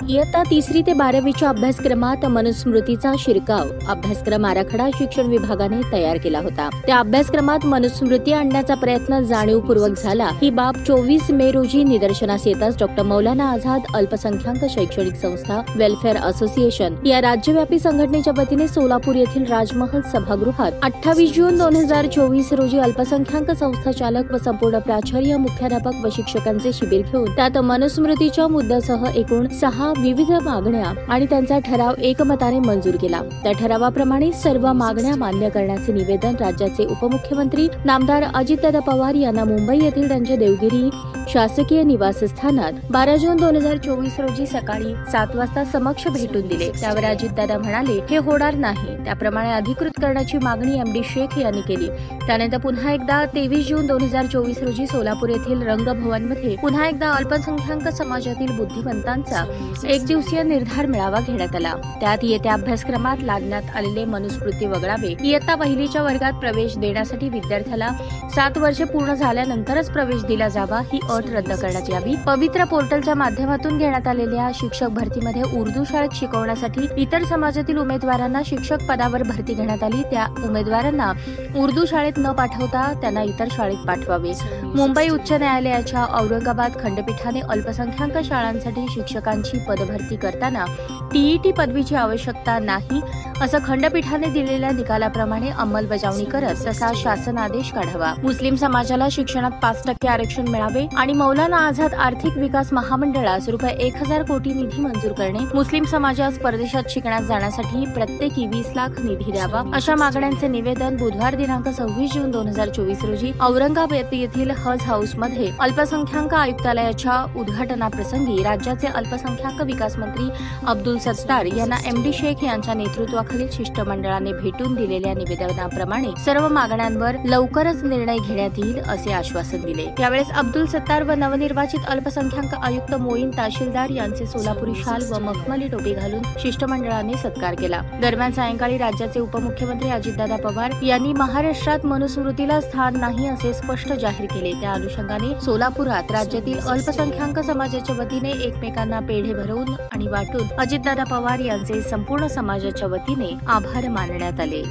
इयत्ता 3री ते 12वीच्या अभ्यासक्रमात मनुस्मृतीचा शिरकाव अभ्यासक्रम आराखडा शिक्षण विभागाने तयार केला होता। त्या अभ्यासक्रमात मनुस्मृती आणण्याचा प्रयत्न जाणीवपूर्वक झाला। ही बाब 24 मे रोजी निदर्शनास येताच डॉ. मौलाना आझाद अल्पसंख्याक शैक्षणिक संस्था वेलफेअर असोसिएशन या राज्यव्यापी संघटनेच्या वतीने सोलापूर येथील राजमहल सभागृहात 28 जून 2024 रोजी अल्पसंख्याक संस्था चालक व संपूर्ण प्राचार्य, मुख्याध्यापक व शिक्षकांचे शिबिर घेऊन त्यात मनुस्मृतीच्या मुद्द्यासह एकूण 6 विविध मागण्या आणि त्यांचा ठराव एकमताने मंजूर केला। त्या ठरावाप्रमाणे सर्व मागण्या मान्य करण्याचे निवेदन राज्याचे उपमुख्यमंत्री नामदार अजितदादा पवार यांना मुंबई येथील त्यांच्या देवगिरी शासकीय निवासस्थानात 12 जून 2024 रोजी सकाळी 7 वाजता समक्ष भेटून दिले। त्यावर अजितदादा म्हणाले, हे होणार नाही। त्याप्रमाणे अधिकृत करण्याची मागणी MD शेख यांनी केली। त्यानंतर पुन्हा एकदा 23 जून 2024 रोजी सोलापूर येथील रंगभवनमध्ये पुन्हा एकदा अल्पसंख्याक समाजातील बुद्धिमंतांचा एक दिवसीय निर्धार मेळावा घेण्यात आला। त्यात येत्या अभ्यासक्रमात लादण्यात आलेले मनुस्मृती वगळावे, इयत्ता 1लीच्या वर्गात प्रवेश देण्यासाठी विद्यार्थ्याला 7 वर्षे पूर्ण झाल्यानंतरच प्रवेश दिला जावा ही अट रद्द करण्यात यावी। पवित्र पोर्टलच्या माध्यमातून घेण्यात आलेल्या शिक्षक भरतीमध्ये उर्दू शाळेत शिकवण्यासाठी इतर समाजातील उमेदवारांना शिक्षक पदावर भरती घेण्यात आली। त्या उमेदवारांना उर्दू शाळेत न पाठवता त्यांना इतर शाळेत पाठवावे। मुंबई उच्च न्यायालयाच्या औरंगाबाद खंडपीठाने अल्पसंख्याक शाळांसाठी शिक्षकांची पदभरती करताना TET पदवीची आवश्यकता नाही असं खंडपीठाने दिलेल्या निकालाप्रमाणे अंमलबजावणी करत तसा शासन आदेश काढावा। मुस्लिम समाजाला शिक्षणात 5% आरक्षण मिळावे आणि मौलाना आझाद आर्थिक विकास महामंडळास ₹1000 कोटी निधी मंजूर करणे, मुस्लिम समाजास परदेशात शिकण्यास जाण्यासाठी प्रत्येकी 20 लाख निधी द्यावा, अशा मागण्यांचे निवेदन बुधवार दिनांक 26 जून 2024 रोजी औरंगाबाद येथील हज हाऊसमध्ये अल्पसंख्याक आयुक्तालयाच्या उद्घाटनाप्रसंगी राज्याचे अल्पसंख्याक विकास मंत्री अब्दुल सत्तार यांना MD शेख यांच्या नेतृत्वाखालील शिष्टमंडळाने भेटून दिलेल्या निवेदनाप्रमाणे सर्व मागण्यांवर लवकरच निर्णय घेण्यात येईल असे आश्वासन दिले। यावेळेस अब्दुल सत्तार व नवनिर्वाचित अल्पसंख्याक आयुक्त मोईन तहसीलदार यांचे सोलापुरी शाल व मखमली टोपी घालून शिष्टमंडळाने सत्कार केला। दरम्यान सायंकाळी राज्याचे उपमुख्यमंत्री अजितदादा पवार यांनी महाराष्ट्रात मनुस्मृतीला स्थान नाही असे स्पष्ट जाहीर केले। त्या अनुषंगाने सोलापुरात राज्यातील अल्पसंख्याक समाजाच्या वतीने एकमेकांना पेढे भरवून आणि वाटून अजितदादा पवार यांचे संपूर्ण समाजाच्या वतीने आभार मानण्यात आले।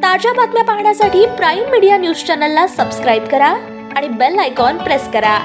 ताज्या बातम्या पाहण्यासाठी प्राईम मीडिया न्यूज चॅनलला सबस्क्राईब करा आणि बेल आयकॉन प्रेस करा।